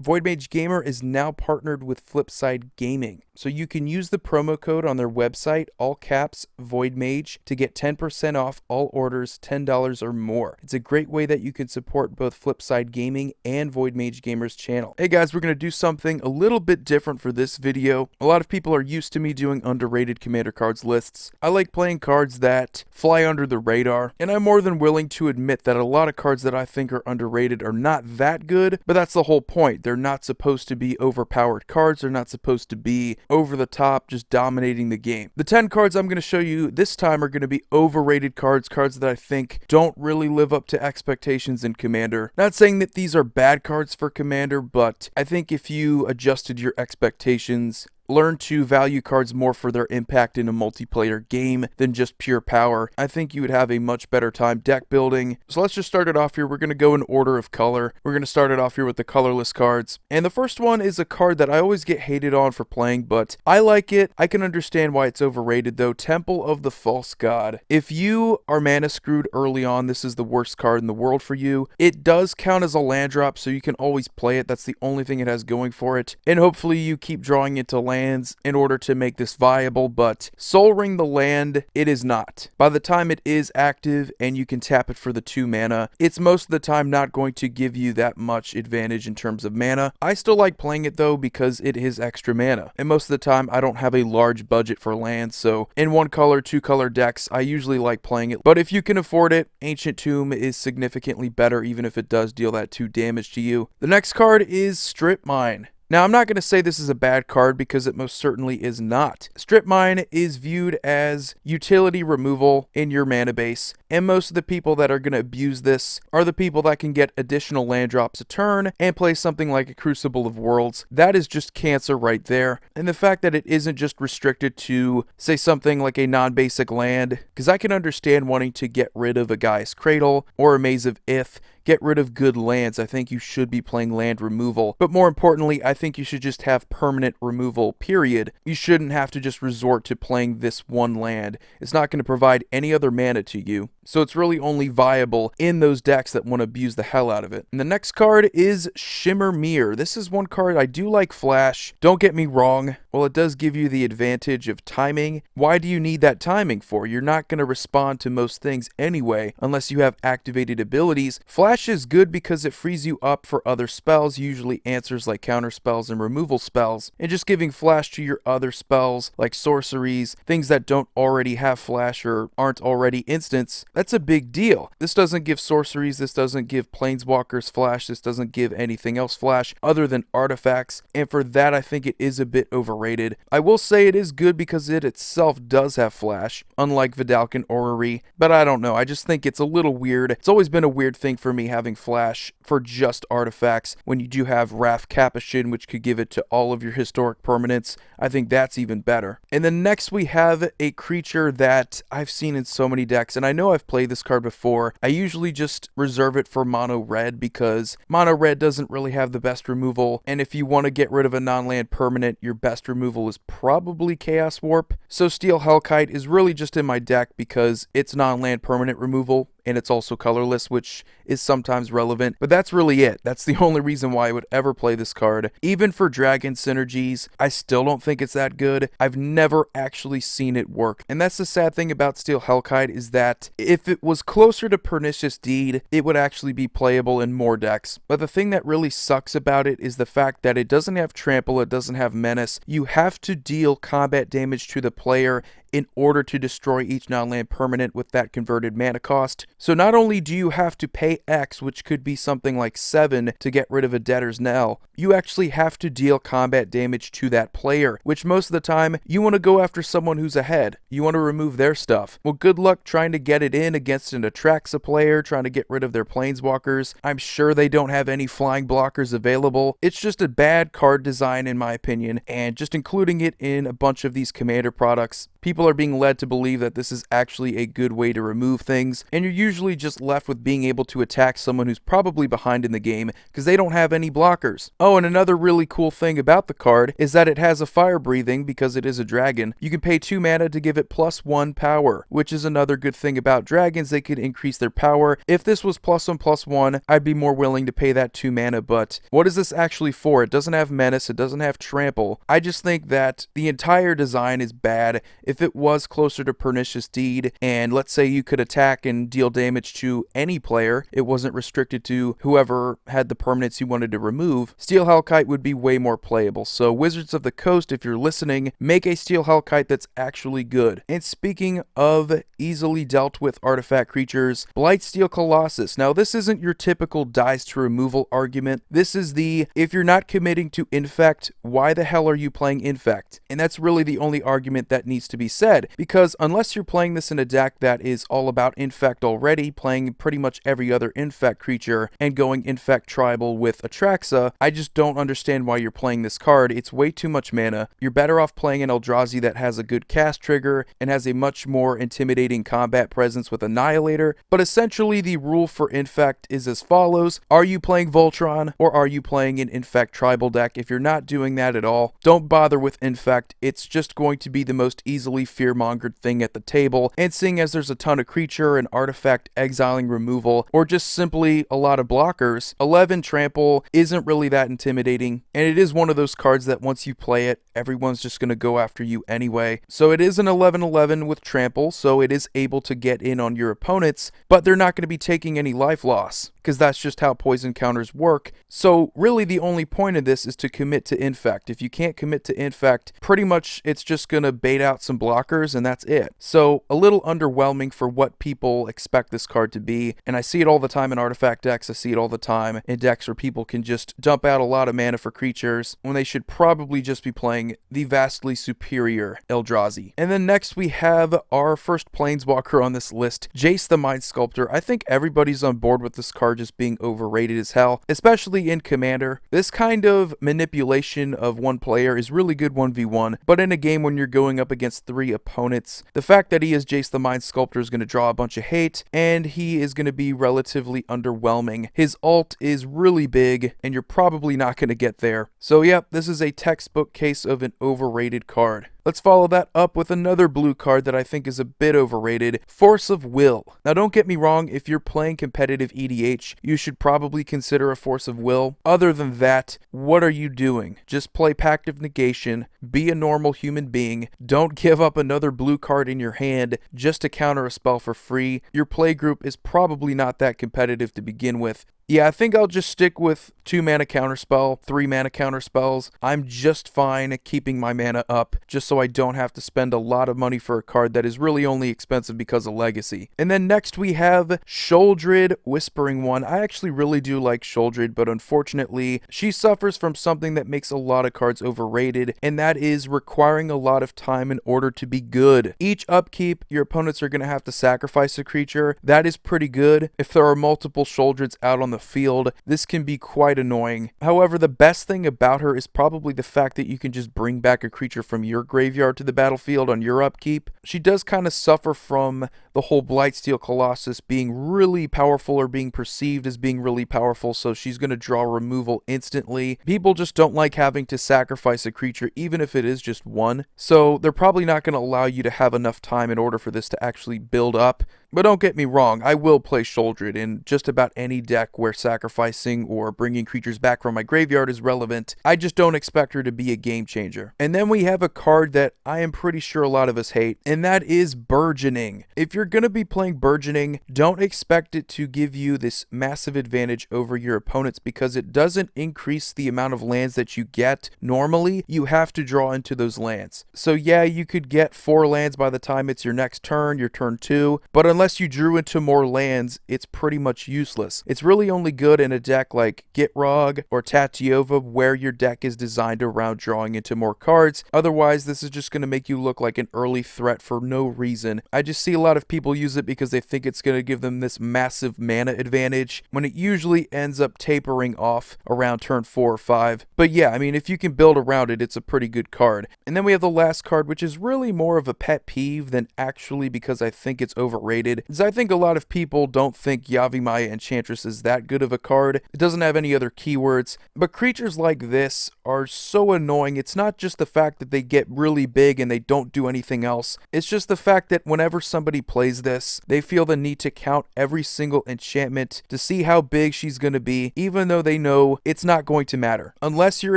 Void Mage Gamer is now partnered with Flipside Gaming, so you can use the promo code on their website, all caps, Void Mage, to get 10% off all orders $10 or more. It's a great way that you can support both Flipside Gaming and Void Mage Gamer's channel. Hey guys, we're going to do something a little bit different for this video. A lot of people are used to me doing underrated commander cards lists. I like playing cards that fly under the radar, and I'm more than willing to admit that a lot of cards that I think are underrated are not that good, but that's the whole point. They're not supposed to be overpowered cards. They're not supposed to be over the top, just dominating the game. The 10 cards I'm going to show you this time are going to be overrated cards, cards that I think don't really live up to expectations in Commander. Not saying that these are bad cards for Commander, but I think if you adjusted your expectations, learn to value cards more for their impact in a multiplayer game than just pure power, I think you would have a much better time deck building. So let's just start it off here. We're going to go in order of color. We're going to start it off here with the colorless cards. And the first one is a card that I always get hated on for playing, but I like it. I can understand why it's overrated though. Temple of the False God. If you are mana screwed early on, this is the worst card in the world for you. It does count as a land drop, so you can always play it. That's the only thing it has going for it. And hopefully you keep drawing into lands in order to make this viable, but Soul Ring the land, it is not. By the time it is active and you can tap it for the 2 mana, it's most of the time not going to give you that much advantage in terms of mana. I still like playing it though because it is extra mana, and most of the time I don't have a large budget for lands, so in 1 color, 2 color decks, I usually like playing it. But if you can afford it, Ancient Tomb is significantly better even if it does deal that 2 damage to you. The next card is Strip Mine. Now, I'm not going to say this is a bad card because it most certainly is not. Strip Mine is viewed as utility removal in your mana base, and most of the people that are going to abuse this are the people that can get additional land drops a turn and play something like a Crucible of Worlds. That is just cancer right there. And the fact that it isn't just restricted to, say, something like a non-basic land, because I can understand wanting to get rid of a Gaia's Cradle or a Maze of Ith, get rid of good lands. I think you should be playing land removal. But more importantly, I think you should just have permanent removal, period. You shouldn't have to just resort to playing this one land. It's not going to provide any other mana to you. So it's really only viable in those decks that want to abuse the hell out of it. And the next card is Shimmer Mirror. This is one card I do like flash. Don't get me wrong. Well, it does give you the advantage of timing. Why do you need that timing for? You're not going to respond to most things anyway unless you have activated abilities. Flash is good because it frees you up for other spells, usually answers like counter spells and removal spells. And just giving flash to your other spells like sorceries, things that don't already have flash or aren't already instants, that's a big deal. This doesn't give sorceries, this doesn't give planeswalkers flash, this doesn't give anything else flash other than artifacts, and for that I think it is a bit overrated. I will say it is good because it itself does have flash, unlike Vidalcan Orrery, but I don't know, I just think it's a little weird. It's always been a weird thing for me having flash for just artifacts when you do have Wrath Capuchin, which could give it to all of your historic permanents. I think that's even better. And then next we have a creature that I've seen in so many decks, and I know I've played this card before. I usually just reserve it for mono red because mono red doesn't really have the best removal, and if you want to get rid of a non-land permanent, your best removal is probably Chaos Warp. So Steel Hellkite is really just in my deck because it's non-land permanent removal, and it's also colorless, which is sometimes relevant, but that's really it. That's the only reason why I would ever play this card. Even for dragon synergies, I still don't think it's that good. I've never actually seen it work, and that's the sad thing about Steel Hellkite is that if it was closer to Pernicious Deed, it would actually be playable in more decks. But the thing that really sucks about it is the fact that it doesn't have trample, it doesn't have menace. You have to deal combat damage to the player in order to destroy each non-land permanent with that converted mana cost. So not only do you have to pay X, which could be something like 7 to get rid of a Debtor's Knell, you actually have to deal combat damage to that player, which most of the time you want to go after someone who's ahead. You want to remove their stuff. Well, good luck trying to get it in against an Atraxa player, trying to get rid of their planeswalkers. I'm sure they don't have any flying blockers available. It's just a bad card design in my opinion, and just including it in a bunch of these commander products, people are being led to believe that this is actually a good way to remove things, and you're usually just left with being able to attack someone who's probably behind in the game because they don't have any blockers. Oh, and another really cool thing about the card is that it has a fire breathing because it is a dragon. You can pay 2 mana to give it +1 power, which is another good thing about dragons. They could increase their power. If this was +1/+1, I'd be more willing to pay that 2 mana, but what is this actually for? It doesn't have menace, it doesn't have trample. I just think that the entire design is bad. If it was closer to Pernicious Deed, and let's say you could attack and deal damage to any player, it wasn't restricted to whoever had the permanents you wanted to remove, Steel Hellkite would be way more playable. So Wizards of the Coast, if you're listening, make a Steel Hellkite that's actually good. And speaking of easily dealt with artifact creatures, Blightsteel Colossus. Now this isn't your typical dies to removal argument. This is the, if you're not committing to Infect, why the hell are you playing Infect? And that's really the only argument that needs to be said, because unless you're playing this in a deck that is all about Infect already, playing pretty much every other Infect creature and going Infect tribal with Atraxa, I just don't understand why you're playing this card. It's way too much mana. You're better off playing an Eldrazi that has a good cast trigger and has a much more intimidating combat presence with Annihilator. But essentially the rule for Infect is as follows: are you playing Voltron or are you playing an Infect tribal deck? If you're not doing that at all, don't bother with Infect. It's just going to be the most easily fear-mongered thing at the table, and seeing as there's a ton of creature and artifact exiling removal, or just simply a lot of blockers, 11 trample isn't really that intimidating, and it is one of those cards that once you play it, everyone's just going to go after you anyway. So it is an 11/11 with trample, so it is able to get in on your opponents, but they're not going to be taking any life loss, because that's just how poison counters work. So really the only point of this is to commit to Infect. If you can't commit to Infect, pretty much it's just going to bait out some blockers and that's it. So a little underwhelming for what people expect this card to be, and I see it all the time in artifact decks. I see it all the time in decks where people can just dump out a lot of mana for creatures when they should probably just be playing the vastly superior Eldrazi. And then next we have our first Planeswalker on this list, Jase the Mind Sculptor. I think everybody's on board with this card just being overrated as hell, especially in Commander. This kind of manipulation of one player is really good 1v1, but in a game when you're going up against 3 opponents, the fact that he is Jase the Mind Sculptor is going to draw a bunch of hate, and he is going to be relatively underwhelming. His ult is really big, and you're probably not going to get there. So yep, this is a textbook case of an overrated card. Let's follow that up with another blue card that I think is a bit overrated, Force of Will. Now don't get me wrong, if you're playing competitive EDH, you should probably consider a Force of Will. Other than that, what are you doing? Just play Pact of Negation, be a normal human being, don't give up another blue card in your hand just to counter a spell for free. Your play group is probably not that competitive to begin with. Yeah, I think I'll just stick with 2 mana counterspell, 3 mana counterspells. I'm just fine keeping my mana up, just so I don't have to spend a lot of money for a card that is really only expensive because of legacy. And then next we have Sheoldred, Whispering One. I actually really do like Sheoldred, but unfortunately, she suffers from something that makes a lot of cards overrated, and that is requiring a lot of time in order to be good. Each upkeep, your opponents are going to have to sacrifice a creature. That is pretty good. If there are multiple Sheoldreds out on the field, this can be quite annoying. However, the best thing about her is probably the fact that you can just bring back a creature from your graveyard to the battlefield on your upkeep. She does kind of suffer from the whole Blightsteel Colossus being really powerful, or being perceived as being really powerful, so she's going to draw removal instantly. People just don't like having to sacrifice a creature, even if it is just one, so they're probably not going to allow you to have enough time in order for this to actually build up. But don't get me wrong, I will play Sheoldred in just about any deck where sacrificing or bringing creatures back from my graveyard is relevant. I just don't expect her to be a game changer. And then we have a card that I am pretty sure a lot of us hate, and that is Burgeoning. If you're going to be playing Burgeoning, don't expect it to give you this massive advantage over your opponents, because it doesn't increase the amount of lands that you get. Normally, you have to draw into those lands. So yeah, you could get 4 lands by the time it's your next turn, your turn 2, but unless unless you drew into more lands, it's pretty much useless. It's really only good in a deck like Gitrog or Tatiova where your deck is designed around drawing into more cards. Otherwise, this is just going to make you look like an early threat for no reason. I just see a lot of people use it because they think it's going to give them this massive mana advantage when it usually ends up tapering off around turn 4 or 5. But yeah, I mean, if you can build around it, it's a pretty good card. And then we have the last card, which is really more of a pet peeve than actually because I think it's overrated. Is I think a lot of people don't think Yavimaya Enchantress is that good of a card. It doesn't have any other keywords, but creatures like this are so annoying. It's not just the fact that they get really big and they don't do anything else. It's just the fact that whenever somebody plays this, they feel the need to count every single enchantment to see how big she's going to be, even though they know it's not going to matter. Unless you're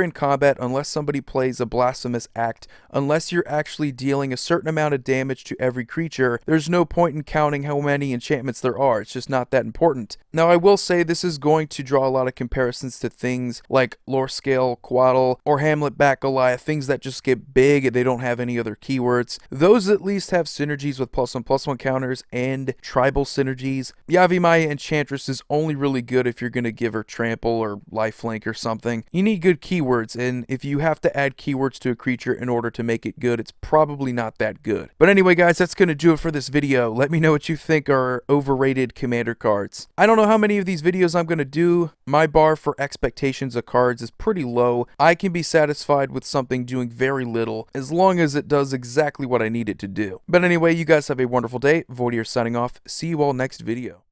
in combat, unless somebody plays a Blasphemous Act, unless you're actually dealing a certain amount of damage to every creature, there's no point in counting how many enchantments there are. It's just not that important. Now, I will say this is going to draw a lot of comparisons to things like Lorescale, Quaddle, or Hamlet Bat Goliath, things that just get big and they don't have any other keywords. Those at least have synergies with +1/+1 counters and tribal synergies. Yavimaya Enchantress is only really good if you're going to give her Trample or Lifelink or something. You need good keywords, and if you have to add keywords to a creature in order to make it good, it's probably not that good. But anyway, guys, that's going to do it for this video. Let me know what you think are overrated commander cards. I don't know how many of these videos I'm going to do. My bar for expectations of cards is pretty low. I can be satisfied with something doing very little as long as it does exactly what I need it to do. But anyway, you guys have a wonderful day. Voidier signing off. See you all next video.